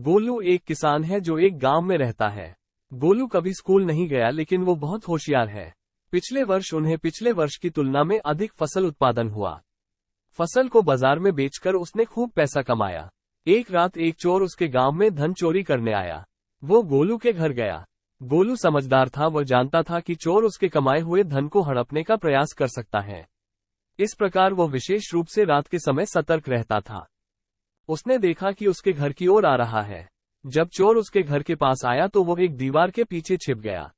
गोलू एक किसान है जो एक गांव में रहता है। गोलू कभी स्कूल नहीं गया लेकिन वो बहुत होशियार है। पिछले वर्ष उन्हें पिछले वर्ष की तुलना में अधिक फसल उत्पादन हुआ। फसल को बाजार में बेचकर उसने खूब पैसा कमाया। एक रात एक चोर उसके गांव में धन चोरी करने आया। वो गोलू के घर गया। गोलू समझदार था, वह जानता था कि चोर उसके कमाए हुए धन को हड़पने का प्रयास कर सकता है। इस प्रकार वो विशेष रूप से रात के समय सतर्क रहता था। उसने देखा कि उसके घर की ओर आ रहा है। जब चोर उसके घर के पास आया तो वो एक दीवार के पीछे छिप गया।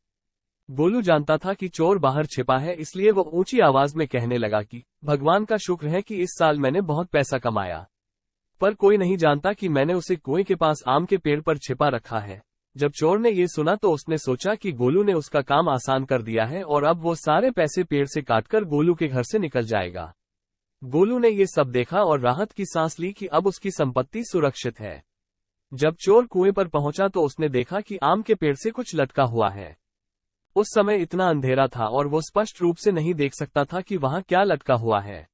गोलू जानता था कि चोर बाहर छिपा है, इसलिए वो ऊंची आवाज में कहने लगा कि भगवान का शुक्र है कि इस साल मैंने बहुत पैसा कमाया। पर कोई नहीं जानता कि मैंने उसे कुएं के पास आम के पेड़ पर छिपा रखा है। जब चोर ने ये सुना तो उसने सोचा कि गोलू ने उसका काम आसान कर दिया है और अब वो सारे पैसे पेड़ से काटकर गोलू के घर से निकल जाएगा। गोलू ने ये सब देखा और राहत की सांस ली कि अब उसकी संपत्ति सुरक्षित है। जब चोर कुएं पर पहुंचा तो उसने देखा कि आम के पेड़ से कुछ लटका हुआ है। उस समय इतना अंधेरा था और वो स्पष्ट रूप से नहीं देख सकता था कि वहां क्या लटका हुआ है।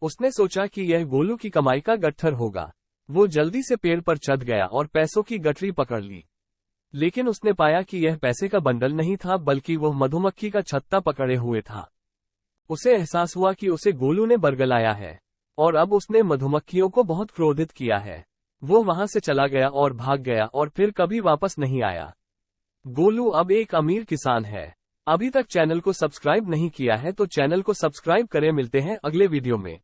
उसने सोचा कि यह गोलू की कमाई का गट्ठर होगा। वो जल्दी से पेड़ पर चढ़ गया और पैसों की गठरी पकड़ ली। लेकिन उसने पाया कि यह पैसे का बंडल नहीं था, बल्कि वह मधुमक्खी का छत्ता पकड़े हुए था। उसे एहसास हुआ कि उसे गोलू ने बरगलाया है और अब उसने मधुमक्खियों को बहुत क्रोधित किया है। वो वहां से चला गया और भाग गया और फिर कभी वापस नहीं आया। गोलू अब एक अमीर किसान है। अभी तक चैनल को सब्सक्राइब नहीं किया है तो चैनल को सब्सक्राइब करें। मिलते हैं अगले वीडियो में।